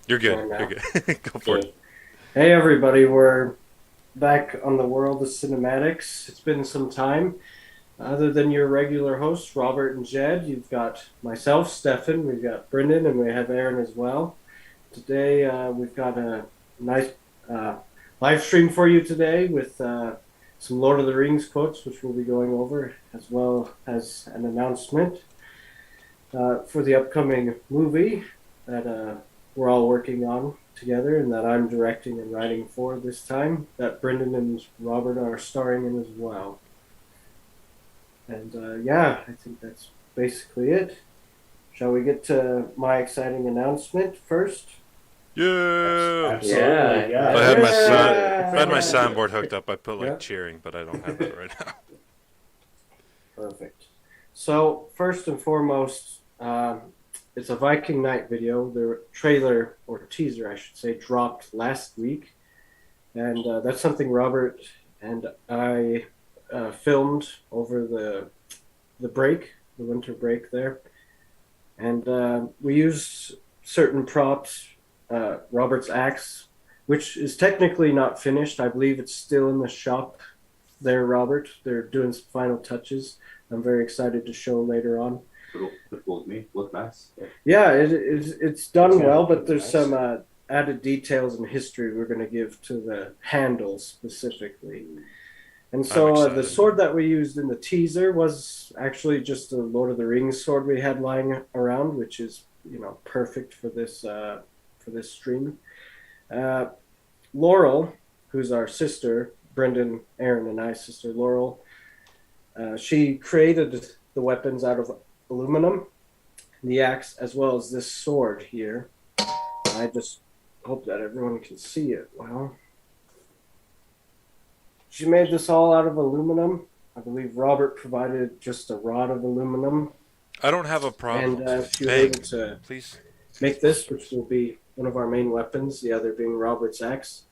You're good. You're good. Go for it. Hey everybody, we're back on the world of cinematics. It's been some time. Other than your regular hosts, Robert and Jed, you've got myself, Stefan, we've got Brendan, and we have Aaron as well. Today we've got a nice live stream for you today with some Lord of the Rings quotes, which we'll be going over, as well as an announcement for the upcoming movie that we're all working on together and that I'm directing and writing for this time, that Brendan and Robert are starring in as well. And yeah, I think that's basically it. Shall we get to my exciting announcement first? Yeah. Absolutely, yeah. If I had my Yeah. if I had my soundboard hooked up, I'd put like Yeah. cheering, but I don't have that right now. Perfect. So first and foremost, it's a Viking Night video. The trailer, or teaser, I should say, dropped last week, and that's something Robert and I filmed over the break, the winter break there, and we used certain props. Robert's axe, which is technically not finished. I believe it's still in the shop there, Robert. They're doing some final touches. I'm very excited to show later on. Look nice. Yeah, it's done Yeah, well, but there's nice. some added details and history we're going to give to the handle specifically. And so the excited. sword that we used in the teaser was actually just a Lord of the Rings sword we had lying around, which is perfect for this stream. Laurel, who's our sister, Brendan, Aaron, and I's sister, Laurel, she created the weapons out of aluminum, the axe, as well as this sword here. I just hope that everyone can see it well. She made this all out of aluminum. I believe Robert provided just a rod of aluminum, I don't have a problem. and she was Bang. able to Please. make this, which will be one of our main weapons, the other being Robert's axe.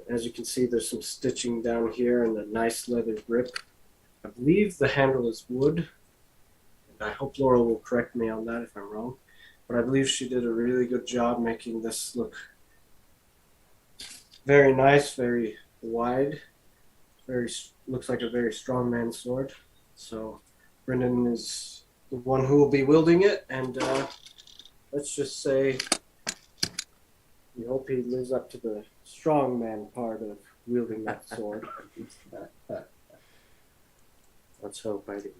As you can see, there's some stitching down here and a nice leather grip. I believe the handle is wood. And I hope Laurel will correct me on that if I'm wrong. But I believe she did a really good job making this look very nice, very wide. Looks like a very strong man's sword. So Brendan is the one who will be wielding it, and let's just say we hope he lives up to the strong man part of wielding that sword. Let's hope I do.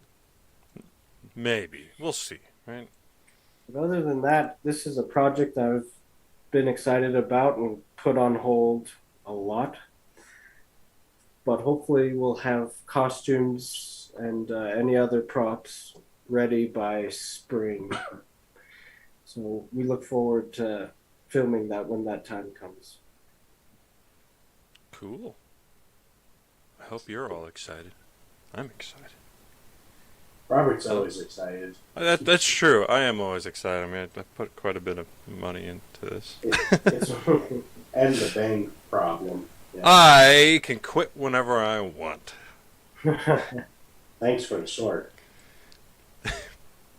Maybe. We'll see, right? But other than that, this is a project I've been excited about and put on hold a lot. But hopefully we'll have costumes and any other props ready by spring. So we look forward to filming that when that time comes. Cool. I hope you're all excited. I'm excited. Robert's always excited. That's true. I am always excited. I mean, I put quite a bit of money into this. It's and the bang problem. Yeah. I can quit whenever I want. Thanks for the sword.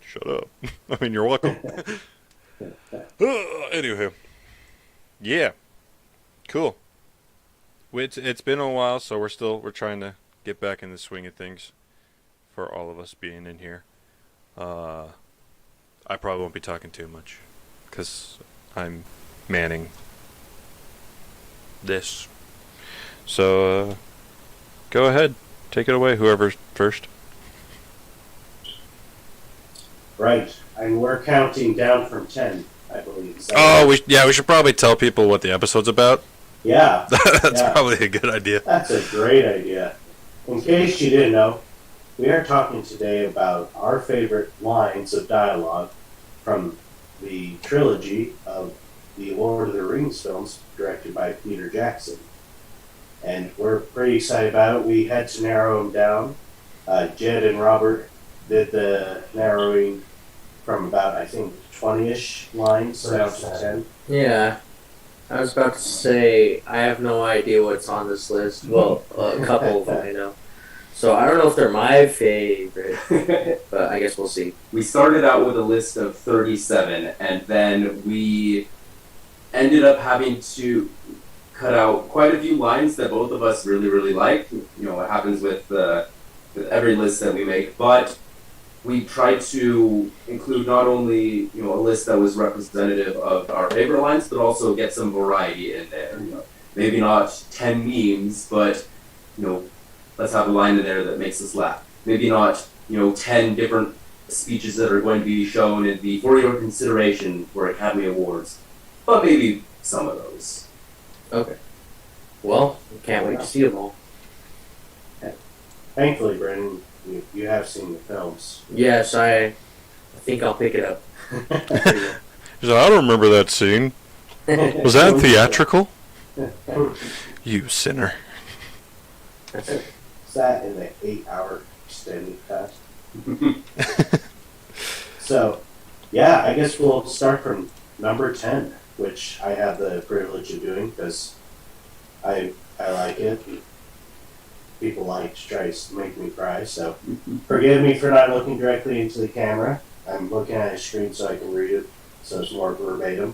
Shut up. I mean, you're welcome. Anywho. Yeah. Cool. It's been a while, so we're trying to get back in the swing of things for all of us being in here. I probably won't be talking too much because I'm manning this. So, go ahead. Take it away, whoever's first. Right, and we're counting down from 10, I believe. Is that Oh, right? we should probably tell people what the episode's about. Yeah, That's Yeah. probably a good idea. that's a great idea. In case you didn't know, we are talking today about our favorite lines of dialogue from the trilogy of the Lord of the Rings films directed by Peter Jackson. And we're pretty excited about it. We had to narrow them down. Jed and Robert did the narrowing from about, I think, 20-ish lines down to 10. Yeah. I was about to say, I have no idea what's on this list. Well, a couple of them I know. So I don't know if they're my favorite, but I guess we'll see. We started out with a list of 37, and then we ended up having to cut out quite a few lines that both of us really, really liked. You know, it happens with every list that we make, but we tried to include not only, you know, a list that was representative of our favorite lines, but also get some variety in there. You know, maybe not 10 memes, but, you know, let's have a line in there that makes us laugh. Maybe not, you know, 10 different speeches that are going to be shown in the for your consideration for Academy Awards, but maybe some of those. Okay. Well, can't wait to see them all. Thankfully, Brendan, you have seen the films. Yes, I think I'll pick it up. He's like, I don't remember that scene. Was that theatrical? You sinner. Is that in the 8-hour extended cut? So, yeah, I guess we'll start from number 10, which I have the privilege of doing because I like it. People like to try to make me cry, so forgive me for not looking directly into the camera. I'm looking at a screen so I can read it, so it's more verbatim.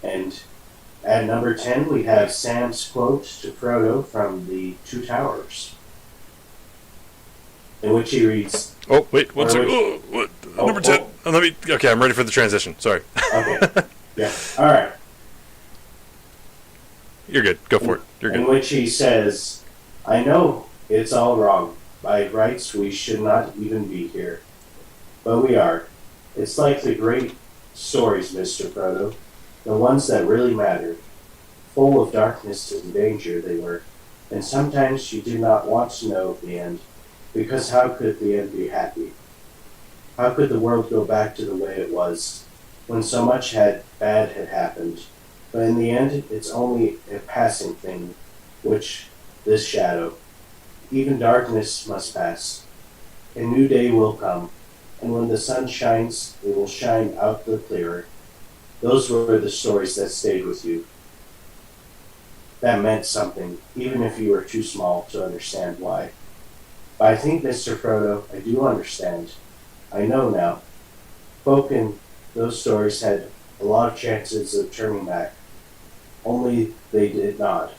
And at number 10, we have Sam's quote to Frodo from the Two Towers, in which he reads, Oh, wait, one Or second. which- What? Oh, Number 10. oh. Okay, I'm ready for the transition. Sorry. okay, yeah, all right. You're good. Go for it. You're In good. which he says, I know it's all wrong. By rights, we should not even be here. But we are. It's like the great stories, Mr. Frodo, the ones that really mattered. Full of darkness and danger they were, and sometimes you did not want to know the end, because how could the end be happy? How could the world go back to the way it was, when so much bad had happened? But in the end, it's only a passing thing, which this shadow. Even darkness must pass. A new day will come, and when the sun shines, it will shine out the clearer. Those were the stories that stayed with you. That meant something, even if you were too small to understand why. But I think, Mr. Frodo, I do understand. I know now. Folk in those stories had a lot of chances of turning back. Only they did not.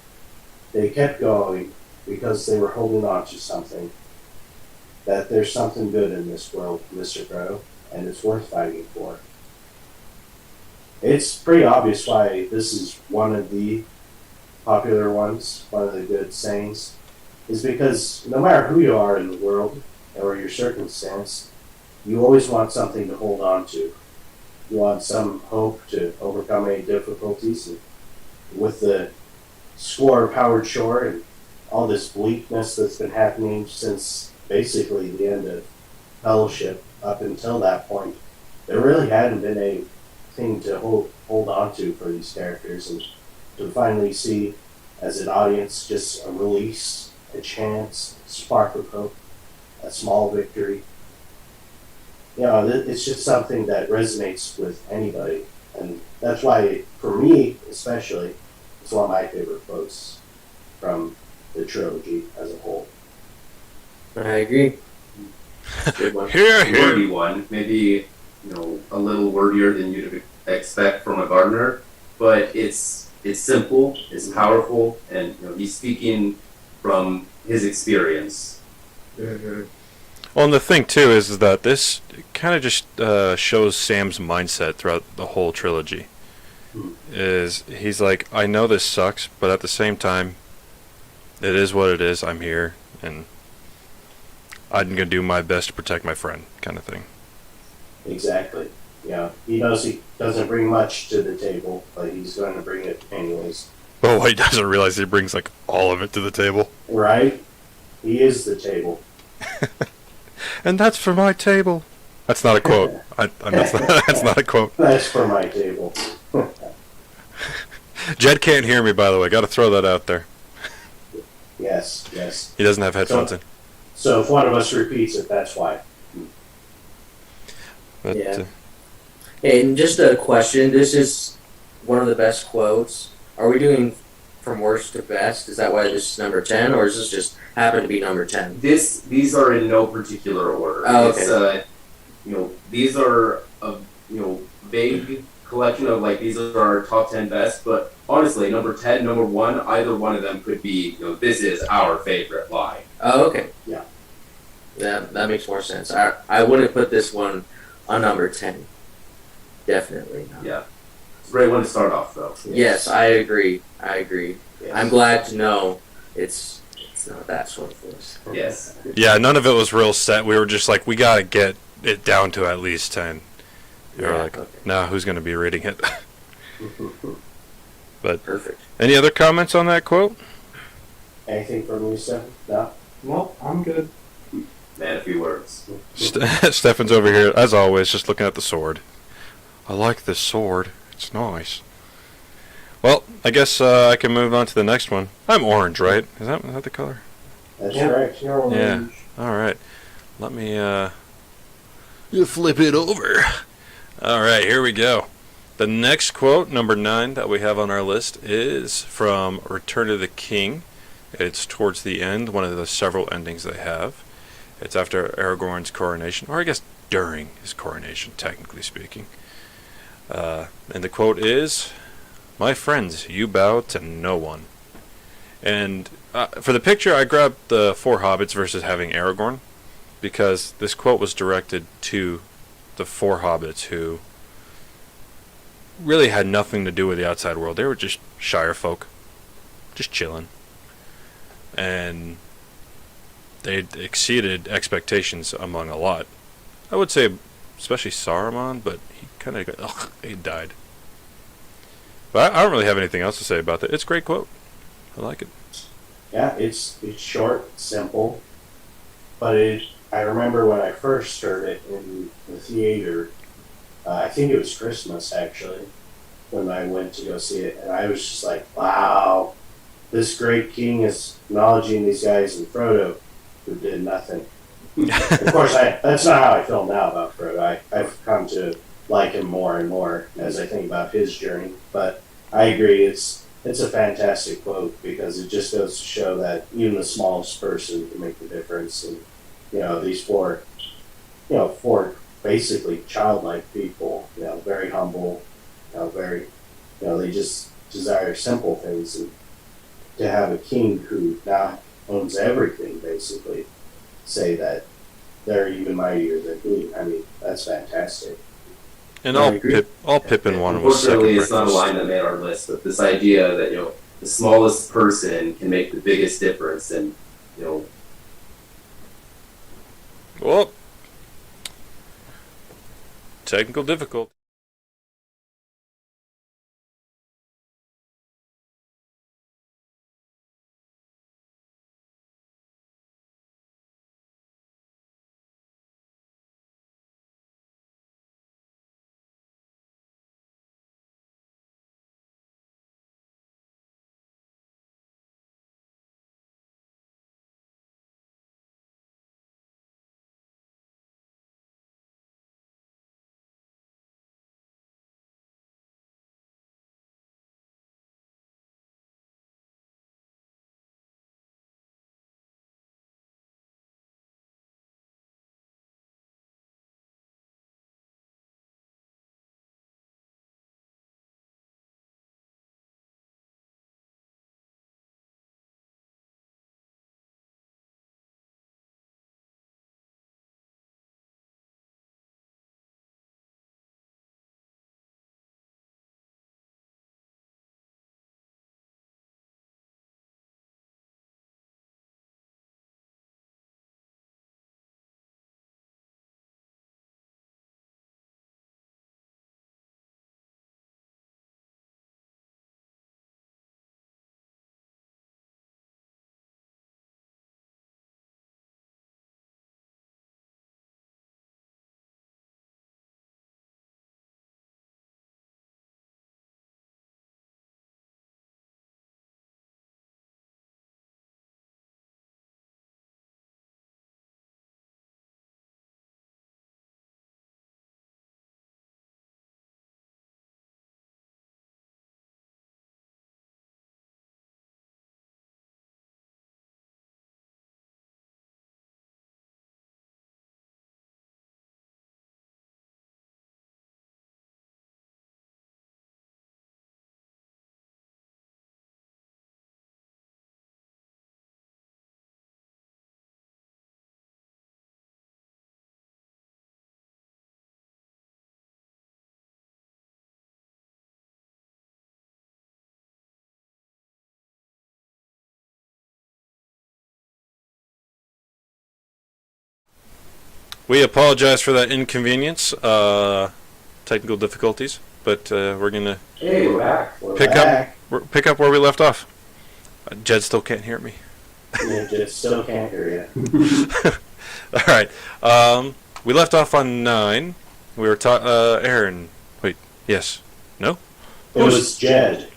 They kept going because they were holding on to something. That there's something good in this world, Mr. Frodo, and it's worth fighting for. It's pretty obvious why this is one of the popular ones, one of the good sayings, is because no matter who you are in the world or your circumstance, you always want something to hold on to. You want some hope to overcome any difficulties. And with the score powered shore and all this bleakness that's been happening since basically the end of Fellowship up until that point, there really hadn't been anything to hold on to for these characters, and to finally see as an audience just a release, a chance, a spark of hope, a small victory. You know, it's just something that resonates with anybody, and that's why, for me especially, it's one of my favorite quotes from the trilogy as a whole. I agree. Good one. Here, here. Wordy one, maybe, you know, a little wordier than you'd expect from a gardener, but it's simple, it's powerful, and you know, he's speaking from his experience. Mm-hmm. Well, and the thing, too, is that this kind of just shows Sam's mindset throughout the whole trilogy. Is he's like, I know this sucks, but at the same time, it is what it is. I'm here, and I'm going to do my best to protect my friend, kind of thing. Exactly. Yeah, he knows he doesn't bring much to the table, but he's going to bring it anyways. But what he doesn't realize, he brings, like, all of it to the table. Right? He is the table. And that's for my table. That's not a quote. That's not a quote. That's for my table. Jed can't hear me, by the way. Got to throw that out there. Yes, yes. He doesn't have headphones in. So if one of us repeats it, that's why. But, Yeah. And just a question, this is one of the best quotes. Are we doing from worst to best? Is that why this is number 10, or is this just happen to be number 10? These are in no particular order. Oh, okay. It's, you know, these are vague collection of like these are our top 10 best, but honestly, number 10, number one, either one of them could be, this is our favorite line. Oh, okay. Yeah. That makes more sense. I wouldn't put this one on number 10. Definitely not. Yeah. It's a great one to start off, though. Yes, I agree. Yes. I'm glad to know it's not that sort of list. Yes. Yeah, none of it was real set. We were just like, we gotta get it down to at least 10. You're like, okay. nah, who's gonna be reading it? But Perfect. any other comments on that quote? Anything from you, Steph? No? Well, I'm good. Man, a few words. Stefan's over here, as always, just looking at the sword. I like this sword. It's nice. Well, I guess I can move on to the next one. I'm orange, right? Is that the color? That's Yeah, correct. you're orange. Yeah. All right. Let me you flip it over. All right, here we go. The next quote, number 9, that we have on our list is from Return of the King. It's towards the end, one of the several endings they have. It's after Aragorn's coronation, or I guess during his coronation, technically speaking. And the quote is, "My friends, you bow to no one." And for the picture, I grabbed the 4 hobbits versus having Aragorn, because this quote was directed to the 4 hobbits who really had nothing to do with the outside world. They were just Shire folk, just chilling. And they exceeded expectations among a lot. I would say, especially Saruman, but he kind of he died. But I don't really have anything else to say about that. It's a great quote. I like it. Yeah, it's short, simple, but I remember when I first heard it in the theater. I think it was Christmas actually when I went to go see it, and I was just like, "Wow, this great king is acknowledging these guys and Frodo, who did nothing." Of course, that's not how I feel now about Frodo. I've come to like him more and more as I think about his journey. But I agree, it's a fantastic quote because it just goes to show that even the smallest person can make the difference. And these four basically childlike people, very humble, very, they just desire simple things, and to have a king who now owns everything basically say that they're even mightier than he. I mean, that's fantastic. And I all agree. Pippin wanted was second Unfortunately, it's not a breakfast. line that made our list, but this idea that, the smallest person can make the biggest difference, and, Well, technical difficulty. we apologize for that inconvenience, technical difficulties, but we're gonna Hey, we're back. We're Pick back. pick up where we left off. Jed still can't hear me. You just still can't hear you. All right. We left off on 9. We were Aaron. Wait. Yes. No. It was Jed.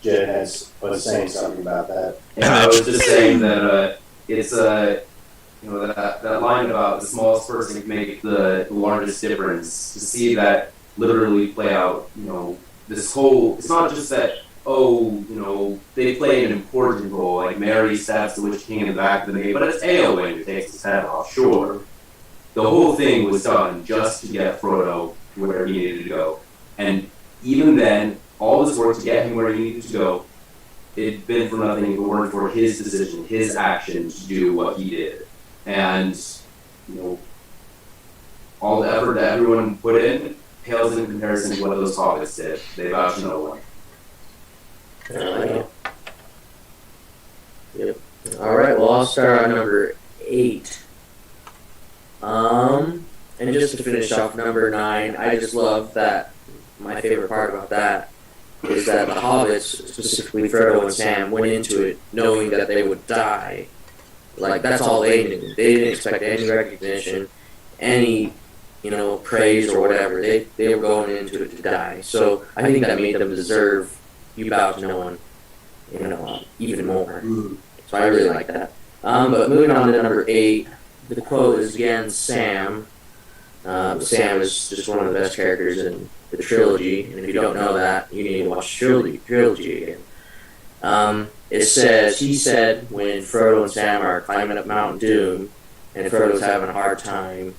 Jed was saying something about that. Yeah, I was just saying that it's that line about the smallest person can make the largest difference. To see that literally play out, this whole. It's not just that. Oh, they play an important role. Like Mary stabs the Witch King in the back of the gate, but it's Eowyn who takes his head off. Sure, the whole thing was done just to get Frodo to where he needed to go, and even then, all this work to get him where he needed to go, it'd been for nothing if it weren't for his decision, his action to do what he did, and all the effort that everyone put in pales in comparison to what those hobbits did. They vouched no one. Yep. All right. Well, I'll start on number 8. And just to finish off number 9, I just love that. My favorite part about that is that the hobbits, specifically Frodo and Sam, went into it knowing that they would die. Like that's all they knew. They didn't expect any recognition, any praise or whatever. They were going into it to die. So I think that made them deserve. You bow to no one, even more. So I really like that. But moving on to number 8, the quote is again Sam. Sam is just one of the best characters in the trilogy, and if you don't know that, you need to watch the trilogy again. It says, he said, when Frodo and Sam are climbing up Mount Doom, and Frodo's having a hard time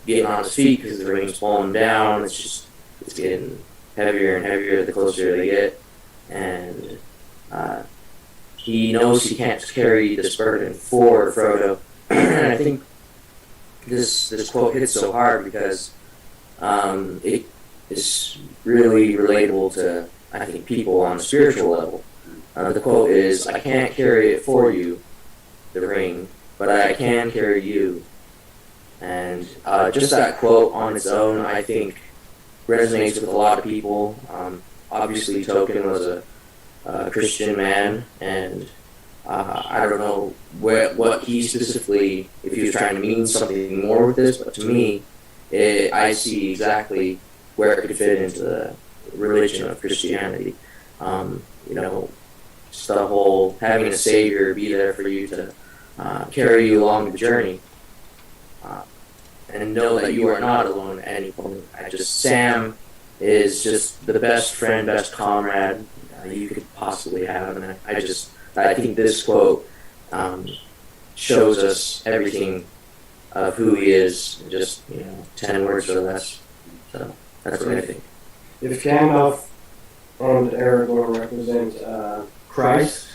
getting on his feet because the ring's pulling him down, it's getting heavier and heavier the closer they get, and he knows he can't carry this burden for Frodo. And I think this quote hits so hard because it is really relatable to, I think, people on a spiritual level. The quote is, "I can't carry it for you, the ring, but I can carry you." And just that quote on its own, I think, resonates with a lot of people. Obviously, Tolkien was a Christian man, and I don't know what he specifically, if he was trying to mean something more with this, but to me, I see exactly where it could fit into the religion of Christianity. Just the whole having a savior be there for you to carry you along the journey. And know that you are not alone at any point. Sam is just the best friend, best comrade you could possibly have, and I think this quote shows us everything of who he is, in just 10 words or less. So that's what I think. If Gandalf and Aragorn represent Christ,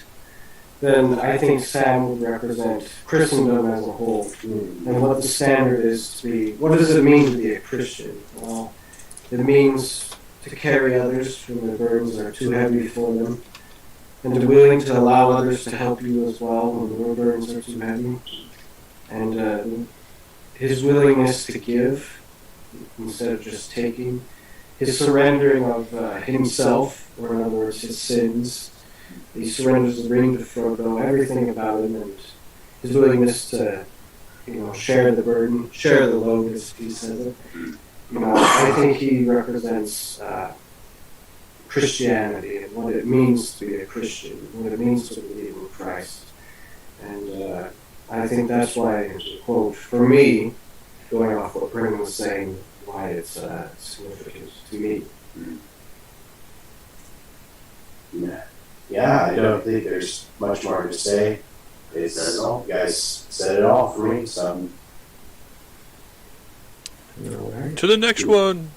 then I think Sam would represent Christendom as a whole, and what the standard is to be. What does it mean to be a Christian? Well, it means to carry others when their burdens are too heavy for them, and to be willing to allow others to help you as well when your burdens are too heavy, and his willingness to give instead of just taking, his surrendering of himself, or in other words, his sins. He surrenders the ring to Frodo, everything about him, and his willingness to, share the burden, share the load, as he says it. I think he represents Christianity and what it means to be a Christian, what it means to believe in Christ. And I think that's why the quote, for me, going off what Brennan was saying, why it's significant to me. Yeah, I don't think there's much more to say. You guys said it all for me, so. To the next one.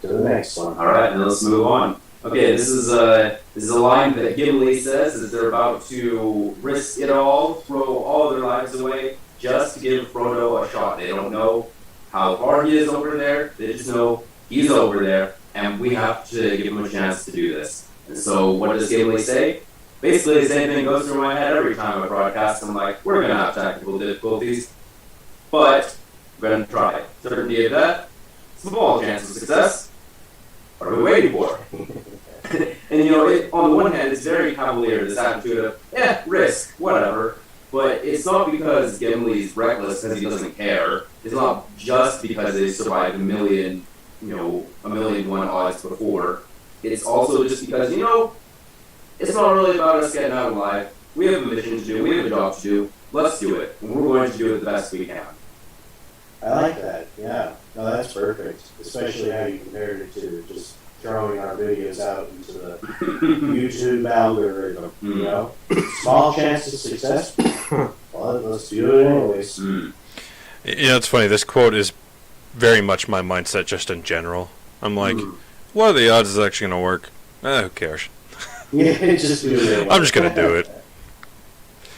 To the next one. All right, and let's move on. Okay, this is a line that Gimli says that they're about to risk it all, throw all their lives away, just to give Frodo a shot. They don't know how far he is over there. They just know he's over there, and we have to give him a chance to do this. And so, what does Gimli say? Basically, the same thing goes through my head every time I broadcast. I'm like, we're gonna have technical difficulties. but we're going to try. Certainty of that, small chance of success. What are we waiting for? And on the one hand, it's very cavalier, this attitude of, risk, whatever. But it's not because Gimli's reckless because he doesn't care. It's not just because they survived a million to 1 odds before. It's also just because, it's not really about us getting out alive. We have a mission to do, we have a job to do. Let's do it. And we're going to do it the best we can. I like that. Yeah. No, that's perfect. Especially how you compared it to just throwing our videos out into the YouTube algorithm. Small chance of success. Well, let's do it anyways. It's funny. This quote is very much my mindset just in general. I'm like, what are the odds it's actually going to work? Who cares? Yeah, just do it. I'm just going to do it.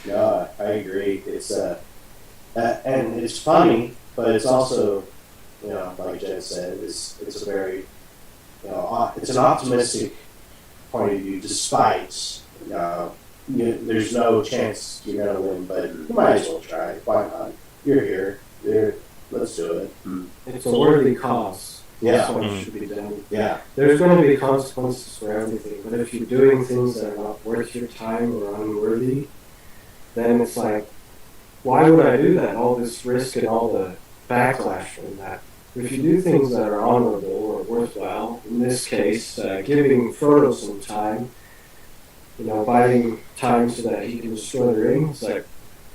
No, I agree. It's and it's funny, but it's also, like Jed said, it's a very, it's an optimistic point of view, despite, there's no chance you're gonna win, but you might as well try. Why not? You're here. Let's do it. It's a worthy cause. Yeah. That's what should be done. Yeah. There's going to be consequences for everything, but if you're doing things that are not worth your time or unworthy, then it's like, why would I do that? All this risk and all the backlash from that. If you do things that are honorable or worthwhile, in this case, giving Frodo some time, biding time so that he can destroy the ring, it's like,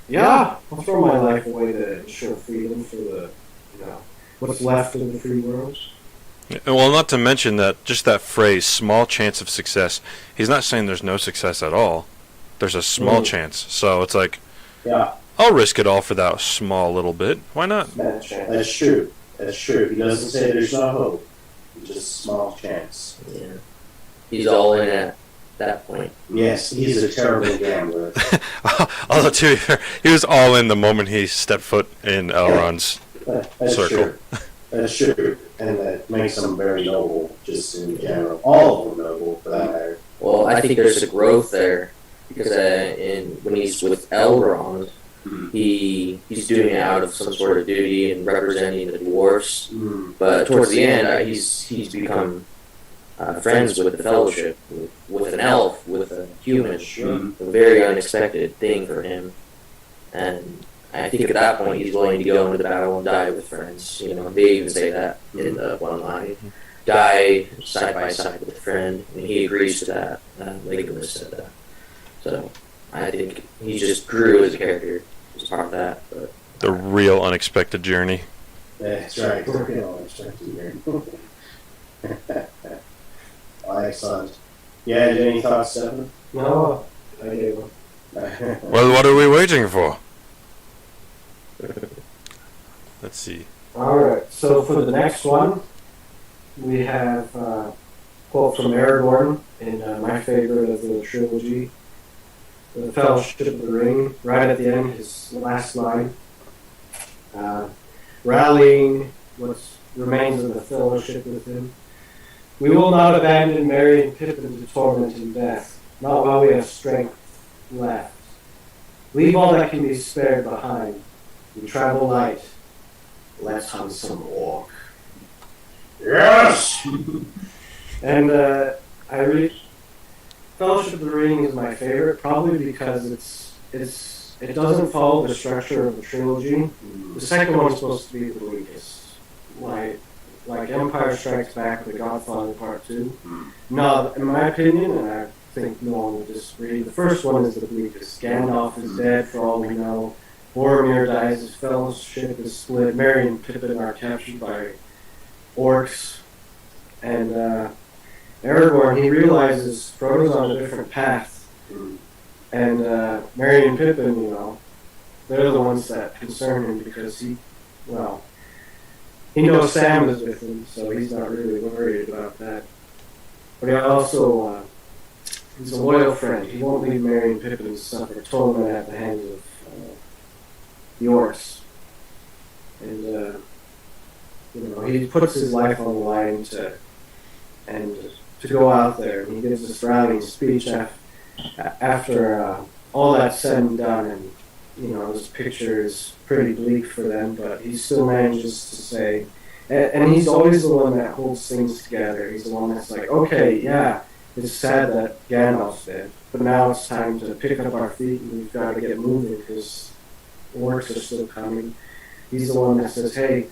yeah, I'll throw my life away to ensure freedom for the, what's left of the free world. Well, not to mention that just that phrase, small chance of success, he's not saying there's no success at all. There's a small chance. So it's like, yeah, I'll risk it all for that small little bit. Why not? That's true. That's true. He doesn't say there's no hope. It's just a small chance. Yeah. He's all in at that point. Yes, he's a terrible gambler. Although, to be fair, he was all in the moment he stepped foot in Elrond's That's circle. True. That's true. And that makes him very noble, just in general. All of them noble, for that matter. Well, I think there's a growth there because when he's with Elrond, he's doing it out of some sort of duty and representing the dwarfs. But towards the end, he's become friends with the Fellowship, with an elf, with a human. A very unexpected thing for him. And I think at that point he's willing to go into the battle and die with friends. They even say that in the one line. Die side by side with a friend, and he agrees to that. Legolas said that. So I think he just grew as a character as part of that. But The real unexpected journey. That's right. Unexpected here. Excellent. Yeah, any thoughts, Stephen? No, I gave up. Well, what are we waiting for? Let's see. Alright, so for the next one, we have a quote from Aragorn in my favorite of the trilogy, The Fellowship of the Ring, right at the end, his last line. Rallying what remains of the Fellowship with him. We will not abandon Merry and Pippin to torment and death, not while we have strength left. Leave all that can be spared behind. We travel light. Let's hunt some orc. Yes! And Fellowship of the Ring is my favorite, probably because it doesn't follow the structure of the trilogy. The second one's supposed to be the weakest, like Empire Strikes Back, The Godfather Part 2. No, in my opinion, and I think no one would disagree, the first one is the weakest. Gandalf is dead for all we know. Boromir dies, his fellowship is split. Merry and Pippin are captured by orcs. And Aragorn, he realizes Frodo's on a different path. And Merry and Pippin, they're the ones that concern him because he knows Sam is with him, so he's not really worried about that. But he also, he's a loyal friend. He won't leave Merry and Pippin to suffer torment at the hands of the orcs. And, he puts his life on the line to go out there. And he gives this rallying speech after all that's said and done. And this picture is pretty bleak for them, but he still manages to say, and he's always the one that holds things together. He's the one that's like, okay, yeah, it's sad that Gandalf's dead, but now it's time to pick up our feet and we've got to get moving because works are still coming. He's the one that says, hey,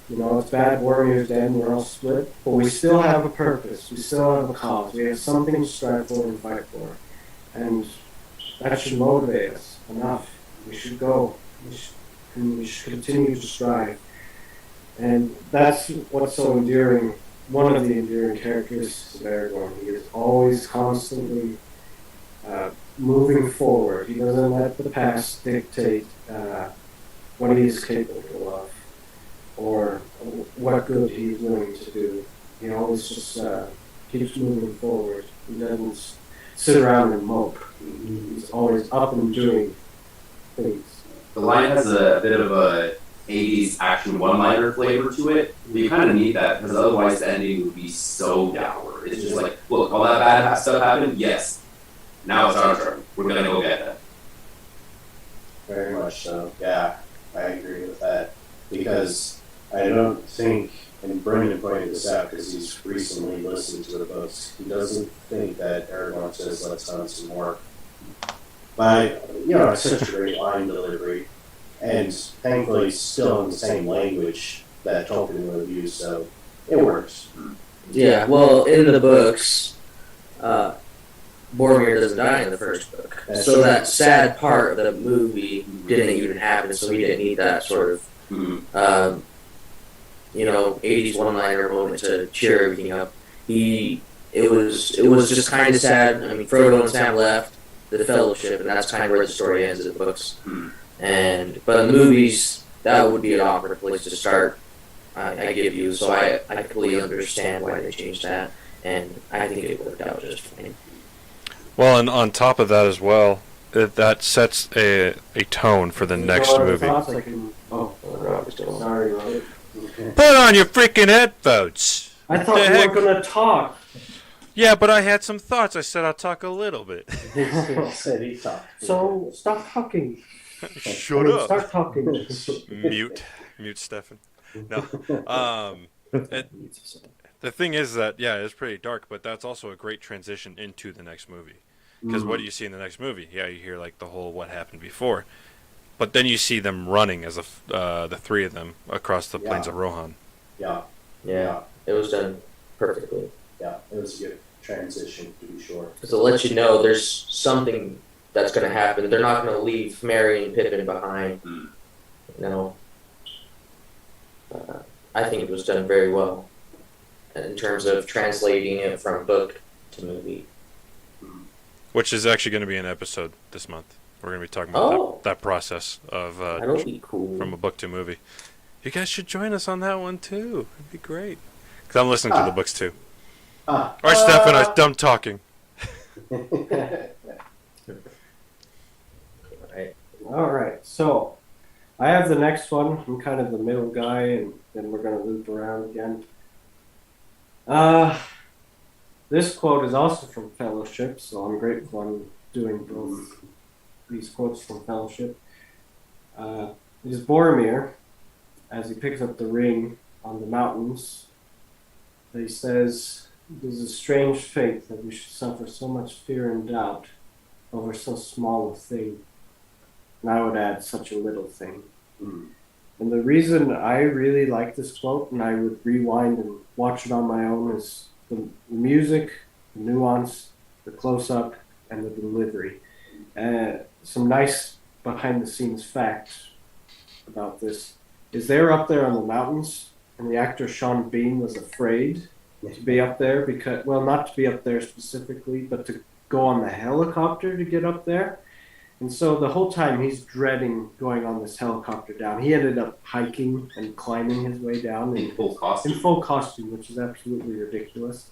it's bad Boromir's dead and we're all split, but we still have a purpose. We still have a cause. We have something to strive for and fight for. And that should motivate us enough. We should go. We should continue to strive. And that's what's so endearing. One of the endearing characteristics of Aragorn. He is always constantly moving forward. He doesn't let the past dictate what he is capable of or what good he's willing to do. He always just keeps moving forward. He doesn't sit around and mope. He's always up and doing things. The line has a bit of a 80s action one-liner flavor to it. You kind of need that because otherwise the ending would be so dour. It's just like, look, all that bad stuff happened. Yes, now it's our turn. We're gonna go get that. Very much so. Yeah, I agree with that because I don't think, and Brendan pointed this out because he's recently listened to the books. He doesn't think that Aragorn says, "Let's hunt some more." But it's such a great line delivery, and thankfully still in the same language that Tolkien would have used, so it works. Yeah, well, in the books, Boromir doesn't die in the first book. That's So true. that sad part of the movie didn't even happen, so he didn't need that sort of, 80s one-liner moment to cheer everything up. It was just kind of sad. I mean, Frodo and Sam left the Fellowship, and that's kind of where the story ends in the books. But in the movies, that would be an awkward place to start. I give you, so I completely understand why they changed that, and I think it worked out just fine. Well, and on top of that as well, that sets a tone for the next No other movie. thoughts? Sorry, Robert. Okay. Put on your freaking headphones. I thought The you heck? were going to talk. Yeah, but I had some thoughts. I said I'll talk a little bit. He said he talked. So stop talking. Shut up. Start talking. Mute, Stefan. No. The thing is that it's pretty dark, but that's also a great transition into the next movie. Because what do you see in the next movie? Yeah, you hear like the whole what happened before, but then you see them running as the three of them across the plains of Rohan. Yeah, Yeah, it was done perfectly. yeah, it was a good transition to be sure. Because it lets you know there's something that's going to happen. They're not going to leave Merry and Pippin behind. I think it was done very well in terms of translating it from book to movie. Which is actually going to be an episode this month. We're going to be talking about Oh. that process of That'll be cool. from a book to movie. You guys should join us on that one too. It'd be great. Because I'm listening to the books too. All right, Stefan, I'm done talking. All right, so I have the next one. I'm kind of the middle guy, and then we're going to loop around again. This quote is also from Fellowship, so I'm grateful I'm doing both these quotes from Fellowship. It is Boromir, as he picks up the ring on the mountains, that he says, "It is a strange fate that we should suffer so much fear and doubt over so small a thing." And I would add, such a little thing. And the reason I really like this quote, and I would rewind and watch it on my own, is the music, the nuance, the close-up, and the delivery. Some nice behind-the-scenes facts about this is they're up there on the mountains, and the actor Sean Bean was afraid to be up there because, well, not to be up there specifically, but to go on the helicopter to get up there. And so the whole time he's dreading going on this helicopter down. He ended up hiking and climbing his way down In full costume. in full costume, which is absolutely ridiculous.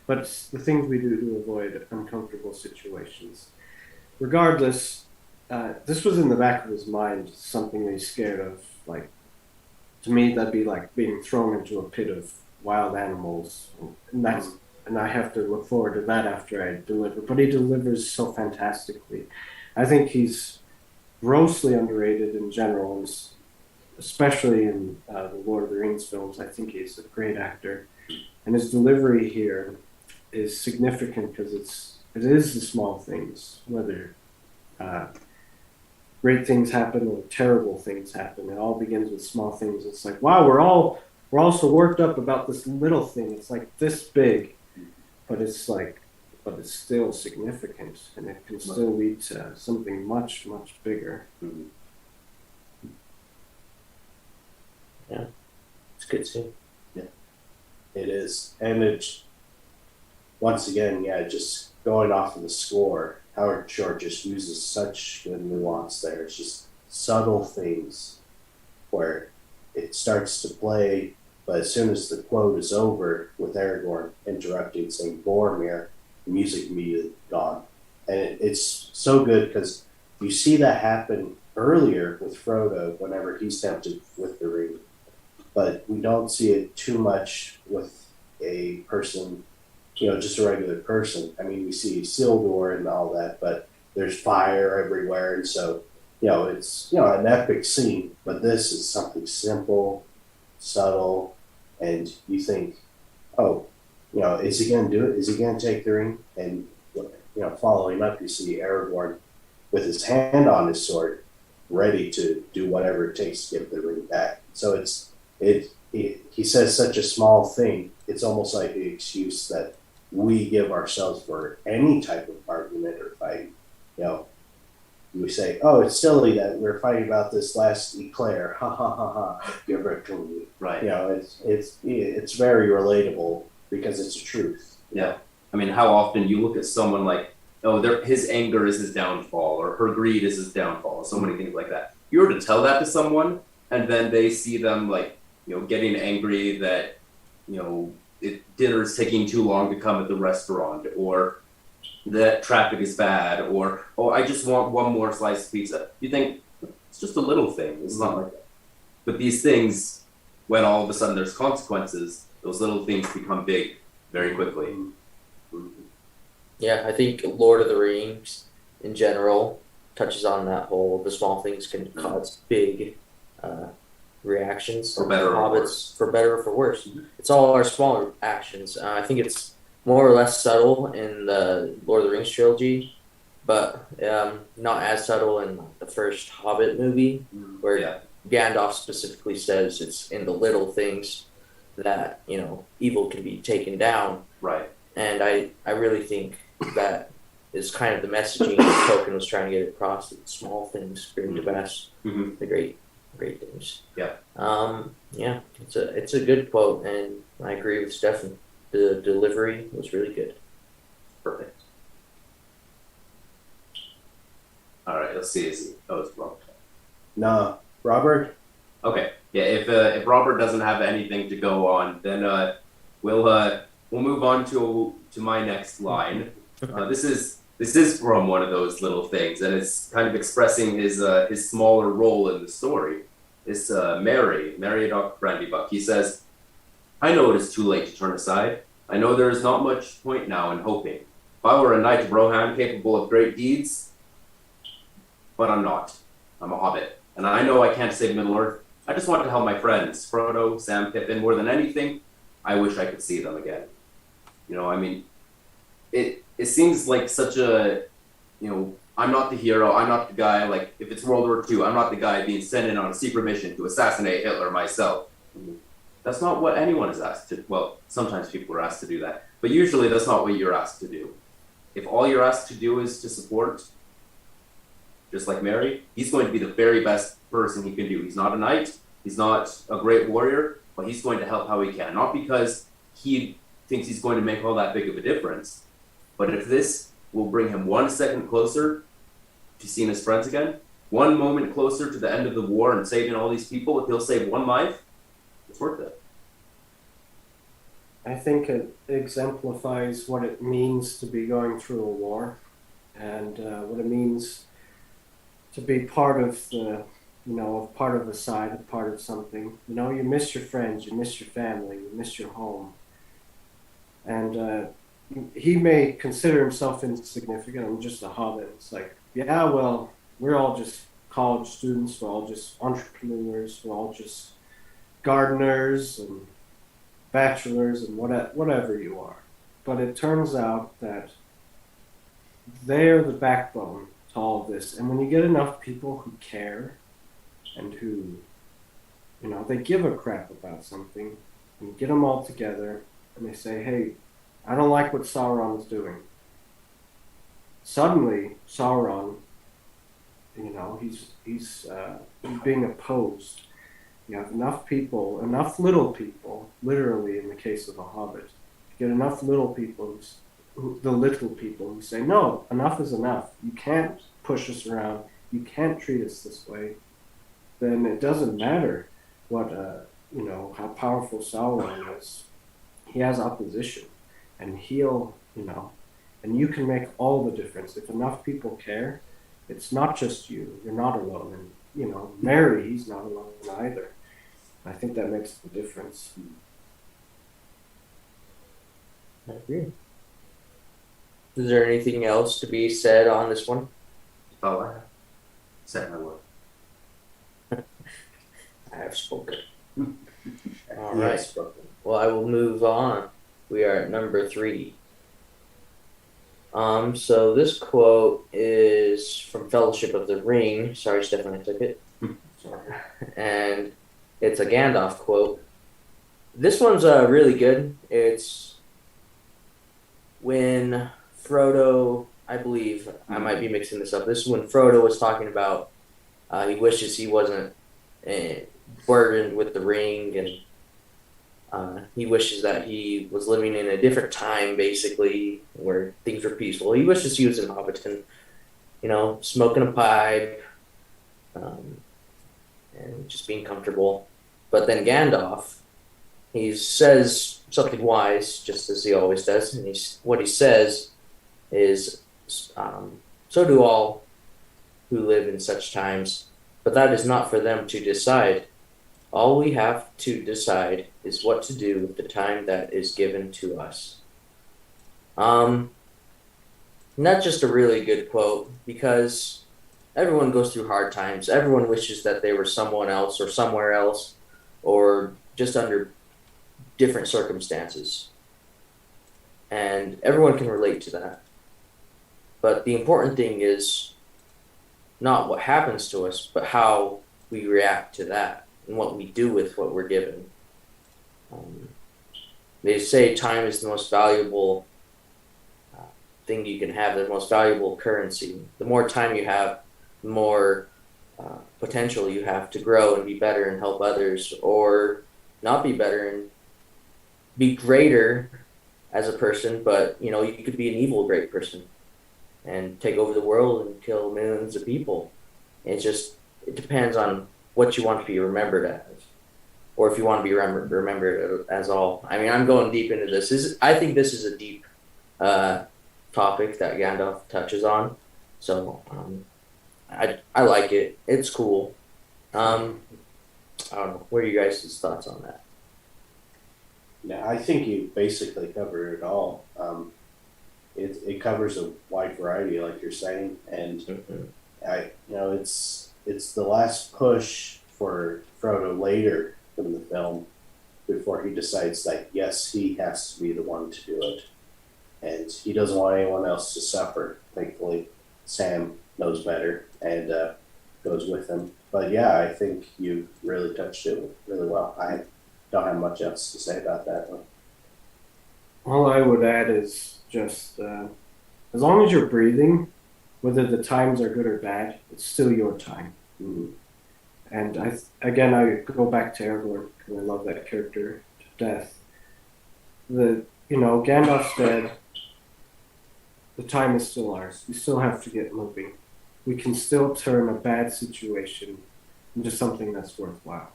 But it's the things we do to avoid uncomfortable situations. Regardless, this was in the back of his mind, something he's scared of. Like, to me, that'd be like being thrown into a pit of wild animals, and I have to look forward to that after I deliver. But he delivers so fantastically. I think he's grossly underrated in general, and especially in the Lord of the Rings films. I think he's a great actor, and his delivery here is significant because it is the small things, whether uh, great things happen or terrible things happen. It all begins with small things. It's like, wow, we're all so worked up about this little thing. It's like this big, but but it's still significant, and it can still lead to something much, much bigger. Mhm. It's good too. It is, and it's once again, yeah, just going off of the score. Howard Shore just uses such good nuance there. It's just subtle things where it starts to play, but as soon as the quote is over, with Aragorn interrupting, saying Boromir, the music immediately gone, and it's so good because you see that happen earlier with Frodo whenever he's tempted with the ring, but we don't see it too much with a person, just a regular person. I mean, we see Isildur and all that, but there's fire everywhere, and so, it's, an epic scene, but this is something simple, subtle, and you think, oh, is he going to do it? Is he going to take the ring? And, following up, you see Aragorn with his hand on his sword, ready to do whatever it takes to get the ring back. So he says such a small thing, it's almost like the excuse that we give ourselves for any type of argument or fight. We say, oh, it's silly that we're fighting about this last eclair. Ha ha ha ha. Give it to me. Right. It's very relatable because it's the truth. Yeah. I mean, how often you look at someone like, oh, his anger is his downfall, or her greed is his downfall, so many things like that. You were to tell that to someone, and then they see them like, getting angry that, dinner is taking too long to come at the restaurant, or that traffic is bad, or, oh, I just want one more slice of pizza. You think, it's just a little thing. It's not like that. But these things, when all of a sudden there's consequences, those little things become big very quickly. Yeah, I think Lord of the Rings in general touches on that whole the small things can cause big reactions. For better or Hobbits, worse. for better or for worse. It's all our smaller actions. I think it's more or less subtle in the Lord of the Rings trilogy, but not as subtle in the first Hobbit movie, where Yeah. Gandalf specifically says it's in the little things that evil can be taken down. Right. And I really think that is kind of the messaging that Tolkien was trying to get across. That small things bring the best, Mhm. the great things. Yeah. Yeah, it's a good quote, and I agree with Stefan. The delivery was really good. Perfect. All right, let's see. It's wrong. No, Robert? Okay. Yeah, if Robert doesn't have anything to go on, then we'll move on to my next line. This is from one of those little things, and it's kind of expressing his smaller role in the story. It's Mary Dr. Brandybuck. He says, I know it is too late to turn aside. I know there is not much point now in hoping. If I were a knight of Rohan capable of great deeds, but I'm not. I'm a hobbit, and I know I can't save Middle-earth. I just want to help my friends, Frodo, Sam, Pippin. More than anything, I wish I could see them again. I mean, it seems like such a, I'm not the hero. I'm not the guy. Like, if it's World War II, I'm not the guy being sent in on a secret mission to assassinate Hitler myself. That's not what anyone is asked to. Well, sometimes people are asked to do that, but usually that's not what you're asked to do. If all you're asked to do is to support, just like Mary, he's going to be the very best person he can do. He's not a knight. He's not a great warrior, but he's going to help how he can. Not because he thinks he's going to make all that big of a difference, but if this will bring him 1 second closer to seeing his friends again, 1 moment closer to the end of the war and saving all these people, if he'll save one life, it's worth it. I think it exemplifies what it means to be going through a war, and what it means to be part of part of a side, a part of something. You miss your friends, you miss your family, you miss your home. And he may consider himself insignificant. I'm just a hobbit. It's like, yeah, well, we're all just college students, we're all just entrepreneurs, we're all just gardeners and bachelors and whatever you are. But it turns out that they're the backbone to all of this. And when you get enough people who care and who, they give a crap about something, and you get them all together and they say, hey, I don't like what Sauron's doing. Suddenly, Sauron, he's being opposed. You have enough people, enough little people, literally in the case of a hobbit, get enough little people, the little people who say, no, enough is enough. You can't push us around. You can't treat us this way. Then it doesn't matter what, how powerful Sauron is. He has opposition, and and you can make all the difference. If enough people care, it's not just you. You're not alone. And, Merry, he's not alone either. I think that makes the difference. I agree. Is there anything else to be said on this one? Oh, I have said my word. I have spoken. All Yeah, right. spoken. Well, I will move on. We are at number 3. So this quote is from Fellowship of the Ring. Sorry, Stefan, I took it. And it's a Gandalf quote. This one's really good. It's when Frodo, I believe, I might be mixing this up. This is when Frodo was talking about he wishes he wasn't burdened with the ring, and he wishes that he was living in a different time, basically, where things were peaceful. He wishes he was in Hobbiton, smoking a pipe, and just being comfortable. But then Gandalf, he says something wise, just as he always does, and what he says is, so do all who live in such times, but that is not for them to decide. All we have to decide is what to do with the time that is given to us. Not just a really good quote, because everyone goes through hard times. Everyone wishes that they were someone else or somewhere else, or just under different circumstances. And everyone can relate to that. But the important thing is not what happens to us, but how we react to that and what we do with what we're given. They say time is the most valuable thing you can have, the most valuable currency. The more time you have, the more potential you have to grow and be better and help others, or not be better and be greater as a person, but you could be an evil great person and take over the world and kill millions of people. It depends on what you want to be remembered as, or if you want to be remembered as all. I mean, I'm going deep into this. I think this is a deep topic that Gandalf touches on. So I like it. It's cool. I don't know. What are you guys' thoughts on that? Yeah, I think you basically cover it all. It covers a wide variety, like you're saying, and it's the last push for Frodo later in the film before he decides that yes, he has to be the one to do it, and he doesn't want anyone else to suffer. Thankfully, Sam knows better and goes with him. But yeah, I think you really touched it really well. I don't have much else to say about that one. All I would add is just as long as you're breathing, whether the times are good or bad, it's still your time. Mm-hmm. And I go back to Aragorn because I love that character to death. Gandalf said, the time is still ours. We still have to get moving. We can still turn a bad situation into something that's worthwhile.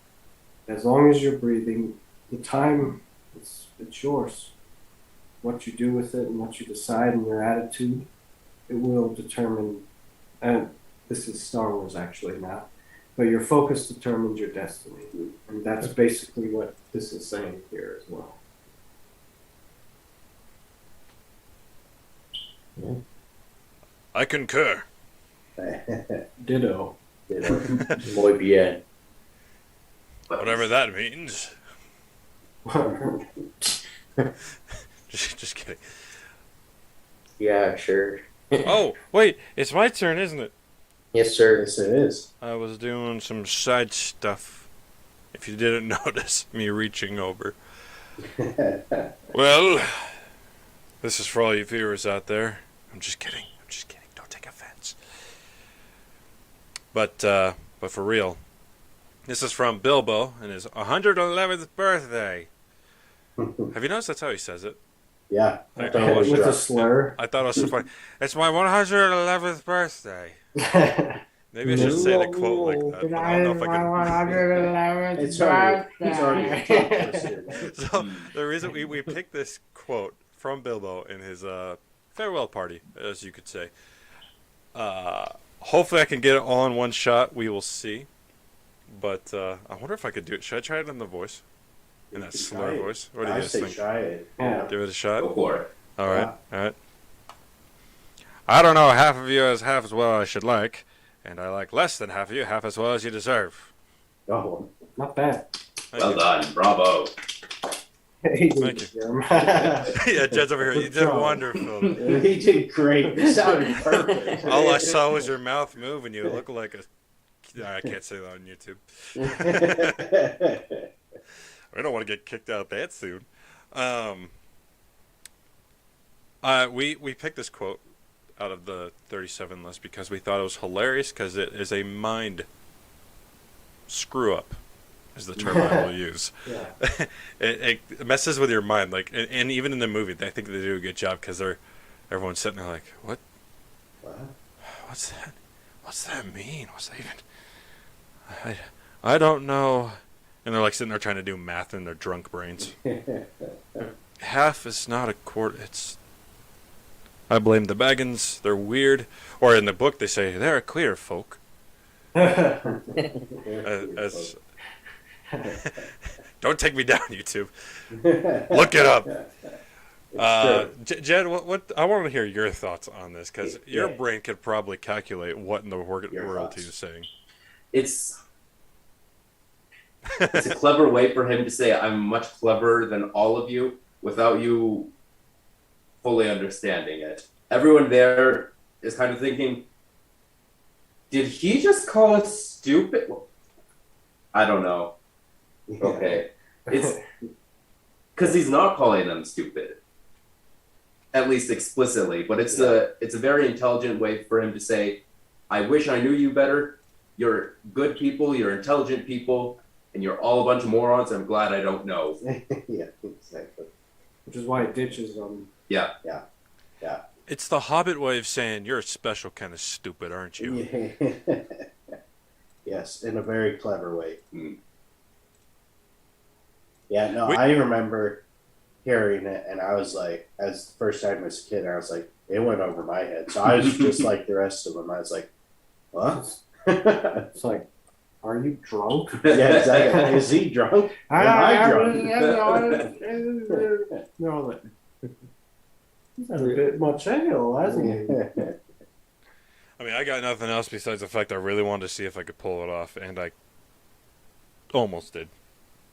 As long as you're breathing, the time, it's yours. What you do with it and what you decide and your attitude, it will determine, and this is Star Wars actually now, but your focus determines your destiny. And that's basically what this is saying here as well. I concur. Ditto. You know, muy bien. Whatever that means. Just kidding. Yeah, sure. Oh, wait, it's my turn, isn't it? Yes, sir. Yes, it is. I was doing some side stuff. If you didn't notice me reaching over. Well, this is for all you viewers out there. I'm just kidding. Don't take offense. But for real, this is from Bilbo and his 111th birthday. Have you noticed that's how he says it? Yeah. I I thought thought it was With a just- slur. I thought it was so funny. It's my 111th birthday. Maybe I should say the quote like that. But I don't know if I can. It's already a tongue twister. So the reason we picked this quote from Bilbo in his farewell party, as you could say. Hopefully I can get it all in one shot. We will see. But I wonder if I could do it. Should I try it in the voice? In that slur voice? What do you I guys say think? try it. Yeah. Give it a shot? Go for it. All right. I don't know half of you half as well as I should like. And I like less than half of you half as well as you deserve. Oh. Not bad. Thank Well you. done. Bravo. Thank you. Yeah, Jed's over here. You Good did job. wonderful. He did great. It sounded perfect. All I saw was your mouth move, and you look like a. I can't say that on YouTube. We don't want to get kicked out that soon. We picked this quote out of the 37 list because we thought it was hilarious because it is a mind screw up, is the term I will use. Yeah. It messes with your mind, like, and even in the movie, I think they do a good job because everyone's sitting there like, what? What? What's that? What's that mean? What's that even? I don't know. And they're like sitting there trying to do math in their drunk brains. Half is not a quarter. It's. I blame the Baggins. They're weird. Or in the book they say they're queer folk. As don't take me down, YouTube. Look it up. Jed, what? I want to hear your thoughts on this because your brain could probably calculate what in the world thoughts. he was saying. It's a clever way for him to say I'm much cleverer than all of you without you fully understanding it. Everyone there is kind of thinking, did he just call us stupid? I don't know. Okay. It's because he's not calling them stupid. At least explicitly, but it's a very intelligent way for him to say, I wish I knew you better. You're good people, you're intelligent people, and you're all a bunch of morons. I'm glad I don't know. Yeah, exactly. Which is why it ditches them. Yeah. It's the Hobbit way of saying you're a special kind of stupid, aren't you? Yes, in a very clever way. Mm. Yeah, no, We- I remember hearing it, and I was like, as the first time as a kid, I was like, it went over my head. So I was just like the rest of them. I was like, what? Yeah, It's like, are you drunk? exactly. Is he drunk? Am I drunk? No, that. He's had a bit much ale, hasn't he? I mean, I got nothing else besides the fact I really wanted to see if I could pull it off, and I almost did.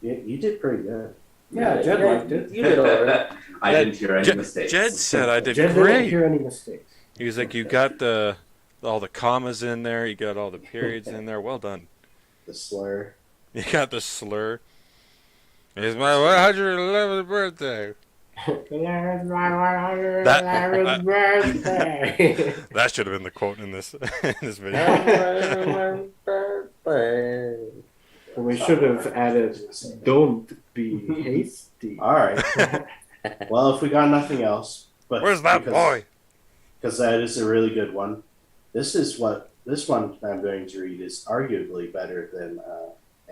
You did pretty good. Yeah, Jed liked it. You did all right. I didn't hear any Jed, mistakes. Jed said I did Jed didn't great. hear any mistakes. He was like, you got all the commas in there, you got all the periods in there. Well done. The slur. You got the slur. It's my 111th birthday. That should have been the quote in this video. We should have added, don't be hasty. All right. Well, if we got nothing else, but Where's that boy? Because that is a really good one. This one I'm going to read is arguably better than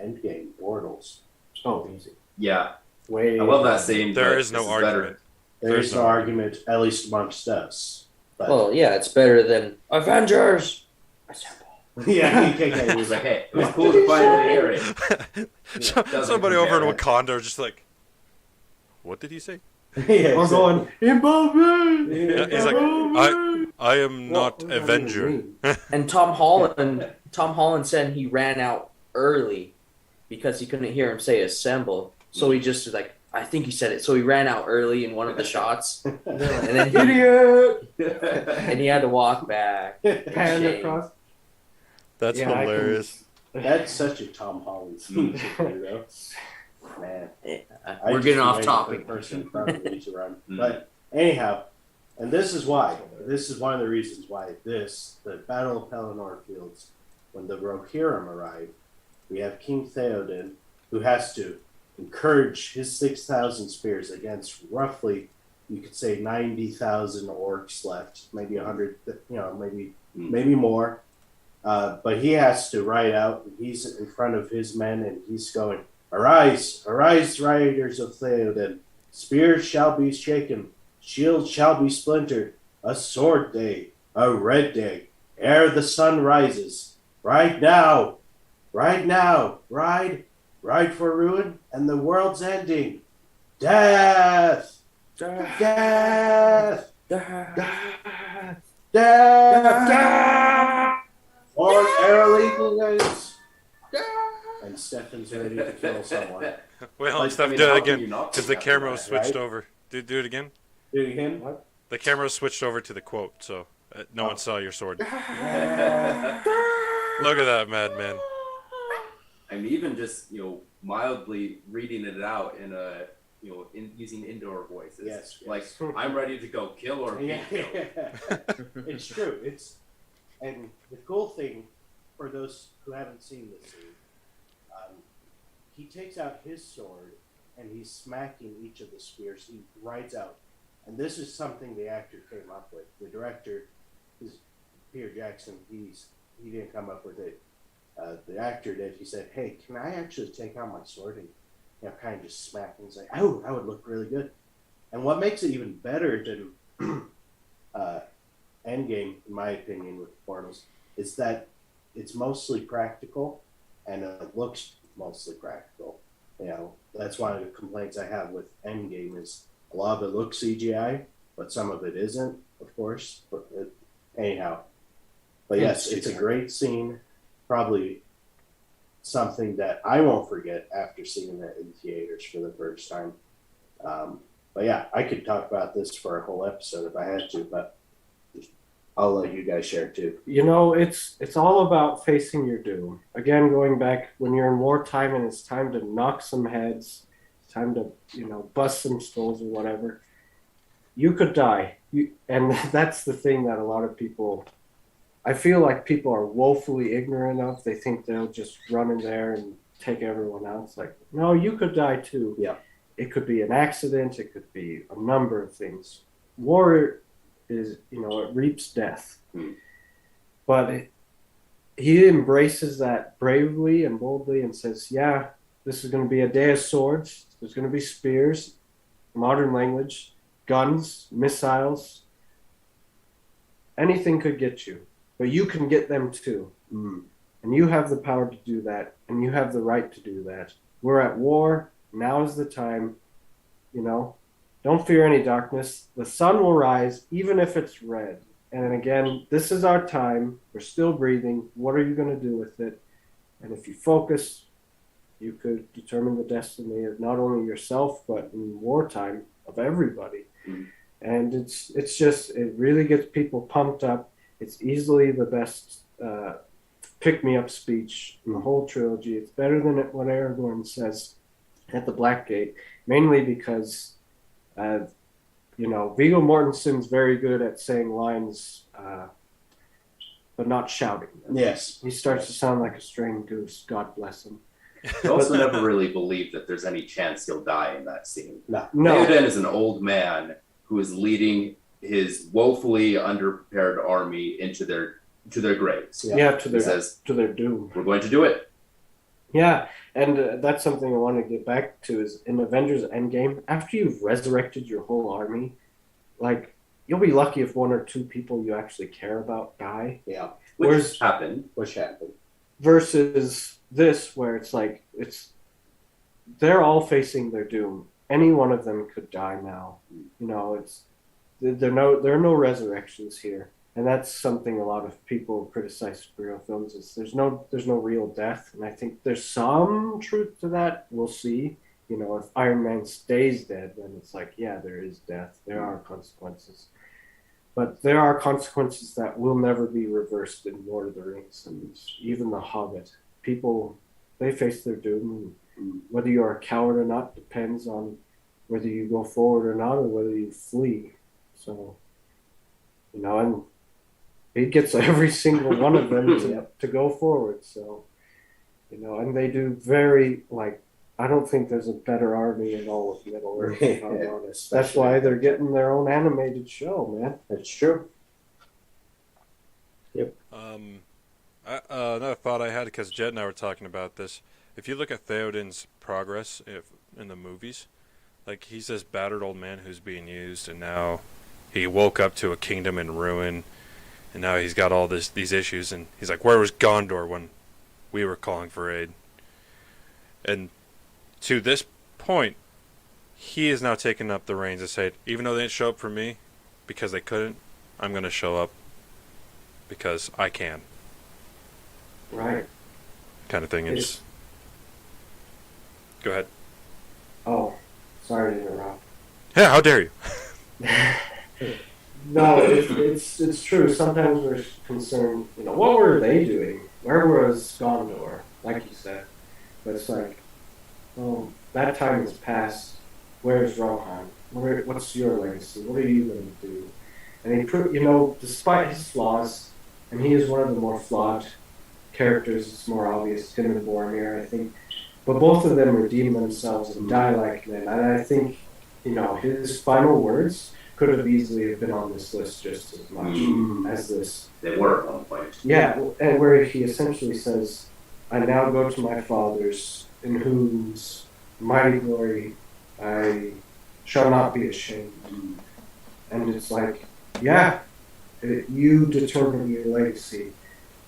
Endgame Bortles. Oh, easy. Yeah. Way. I love that saying. There but is no this better. argument. There's There's no no argument, at least amongst us. But Well, yeah, it's better than Avengers. yeah, He was like, hey, it was cool to finally hear it. doesn't Somebody over in compare it. Wakanda are just like, what did he say? yeah, We're going, Mbappe! Yeah, he's like, Mbappe! I am What not does that even Avenger. mean? And Tom Holland said he ran out early because he couldn't hear him say assemble. So he just was like, I think he said it. So he ran out early in one of the shots, and then Idiot! and he had to walk back. Pan Shame. across. That's Yeah, I can- hilarious. That's such a Tom Holland speech, though. Man, I We're just getting off waited for topic. the person in front of me to run. But anyhow, and this is why. This is one of the reasons why the Battle of Pelennor Fields, when the Rohirrim arrive, we have King Theoden, who has to encourage his 6,000 spears against roughly, you could say, 90,000 orcs left, maybe 100, maybe more. But he has to ride out. He's in front of his men, and he's going, "Arise, arise, riders of Theoden! Spears shall be shaken, shields shall be splintered. A sword day, a red day, ere the sun rises. Ride now, ride now, ride, ride for ruin and the world's ending. Death, death, death, death. Or Aerolithians. And Stefan's ready to kill someone. Wait, hold on, Like, Steph, I mean, do how it can again. you not Because think the after camera that, switched right? over. Do it again. Do it again? What? The camera switched over to the quote, so no one saw your sword. Look at that madman. I'm even just mildly reading it out in a using indoor voices. Yes. Like I'm ready to go kill or be Yeah. killed. It's true. And the cool thing for those who haven't seen this scene, he takes out his sword and he's smacking each of the spears. He rides out, and this is something the actor came up with. The director is Peter Jackson. He didn't come up with it. The actor did. He said, "Hey, can I actually take out my sword and kind of just smack?" And he's like, "Oh, that would look really good." And what makes it even better than Endgame, in my opinion, with the portals, is that it's mostly practical, and it looks mostly practical. That's one of the complaints I have with Endgame is a lot of it looks CGI, but some of it isn't, of course. But anyhow, but yes, it's a great scene. Probably something that I won't forget after seeing it in theaters for the first time. But yeah, I could talk about this for a whole episode if I had to, but I'll let you guys share too. It's all about facing your doom. Again, going back when you're in wartime and it's time to knock some heads, it's time to bust some skulls or whatever. You could die, and that's the thing that a lot of people. I feel like people are woefully ignorant of. They think they'll just run in there and take everyone out. It's like, no, you could die too. Yeah. It could be an accident. It could be a number of things. War is, it reaps death. But he embraces that bravely and boldly and says, yeah, this is going to be a day of swords. There's going to be spears, modern language, guns, missiles. Anything could get you. But you can get them too. And you have the power to do that. And you have the right to do that. We're at war. Now is the time. Don't fear any darkness. The sun will rise, even if it's red. And again, this is our time. We're still breathing. What are you going to do with it? And if you focus, you could determine the destiny of not only yourself, but in wartime, of everybody. And it really gets people pumped up. It's easily the best pick-me-up speech in the whole trilogy. It's better than what Aragorn says at the Black Gate, mainly because, Viggo Mortensen's very good at saying lines, but not shouting them. Yes. He starts to sound like a straying goose. God bless him. I also never really believe that there's any chance he'll die in that scene. No. Theoden is an old man who is leading his woefully underprepared army into their graves. Yeah, to He says, their doom. "We're going to do it." Yeah, and that's something I want to get back to is in Avengers Endgame, after you've resurrected your whole army, like, you'll be lucky if one or two people you actually care about die. Yeah. Which happened. Which happened? Versus this, where it's like, they're all facing their doom. Any one of them could die now. There are no resurrections here. And that's something a lot of people criticize superhero films is there's no real death, and I think there's some truth to that. We'll see. You know, if Iron Man stays dead, then it's like, yeah, there is death. There are consequences. But there are consequences that will never be reversed in Lord of the Rings and even The Hobbit. People, they face their doom. And whether you're a coward or not depends on whether you go forward or not, or whether you flee. So, and he gets every single one of them to go forward. So, and they do very, like, I don't think there's a better army in all of Middle Earth, if I'm honest. That's why they're getting their own animated show, man. That's true. Another thought I had, because Jed and I were talking about this. If you look at Theoden's progress in the movies, like, he's this battered old man who's being used, and now he woke up to a kingdom in ruin, and now he's got all these issues, and he's like, where was Gondor when we were calling for aid? And to this point, he is now taking up the reins and said, even though they didn't show up for me because they couldn't, I'm going to show up because I can. Right. Kind of thing. It's... Go ahead. Oh, sorry to interrupt. Yeah, how dare you? No, it's true. Sometimes we're concerned, what were they doing? Where was Gondor? Like you said. But it's like, oh, that time has passed. Where's Rohan? What's your legacy? What are you going to do? And he proved, despite his flaws, and he is one of the more flawed characters, it's more obvious, Tim and Boromir, I think. But both of them redeem themselves and die like men. And I think, his final words could have easily have been on this list just as much as this. They were at one point. Yeah, and where he essentially says, I now go to my fathers, in whose mighty glory I shall not be ashamed. And it's like, yeah, you determine your legacy.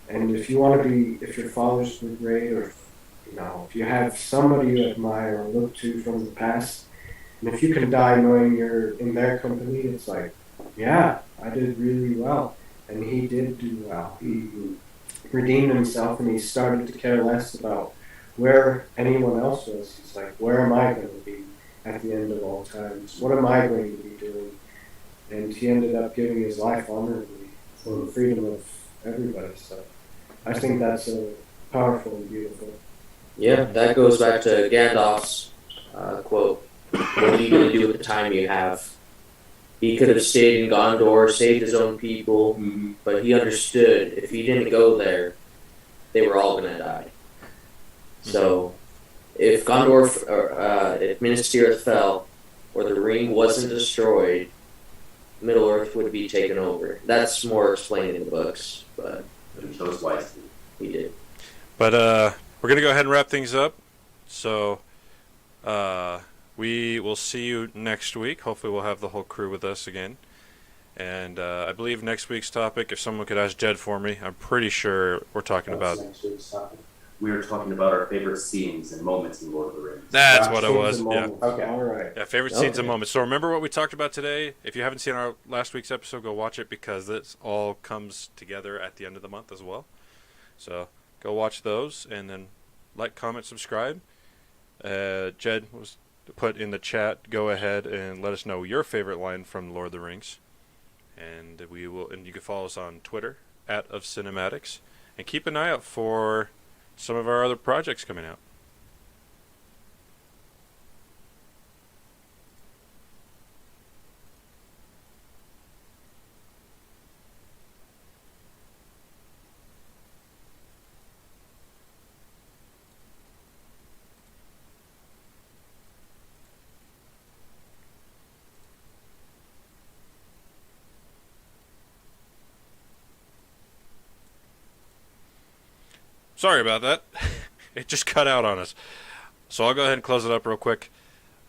And if you want to be, if your fathers were great, or, if you have somebody you admire or look to from the past, and if you can die knowing you're in their company, it's like, yeah, I did really well. And he did do well. He redeemed himself, and he started to care less about where anyone else was. He's like, where am I going to be at the end of all times? What am I going to be doing? And he ended up giving his life honorably for the freedom of everybody. So I think that's powerful and beautiful. Yeah, that goes back to Gandalf's quote. What are you going to do with the time you have? He could have stayed in Gondor, saved his own people, but he understood if he didn't go there, they were all going to die. So, if Gondor, if Minas Tirith fell, or the ring wasn't destroyed, Middle Earth would be taken over. That's more explained in the books, but He chose wisely. he did. But we're going to go ahead and wrap things up. So we will see you next week. Hopefully we'll have the whole crew with us again. And I believe next week's topic, if someone could ask Jed for me, I'm pretty sure we're talking about... We were talking about our favorite scenes and moments in Lord of the Rings. That's what it was. Yeah. Okay, all right. Yeah, favorite scenes and moments. So remember what we talked about today? If you haven't seen our last week's episode, go watch it, because this all comes together at the end of the month as well. So go watch those, and then like, comment, subscribe. Jed was put in the chat. Go ahead and let us know your favorite line from Lord of the Rings, and you can follow us on Twitter @ofcinematics, and keep an eye out for some of our other projects coming out. Sorry about that. It just cut out on us. So I'll go ahead and close it up real quick.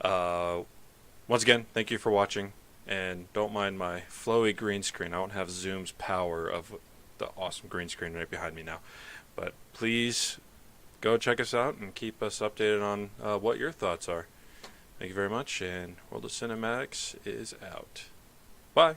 Once again, thank you for watching. And don't mind my flowy green screen. I don't have Zoom's power of the awesome green screen right behind me now. But please go check us out and keep us updated on what your thoughts are. Thank you very much, and World of Cinematics is out. Bye.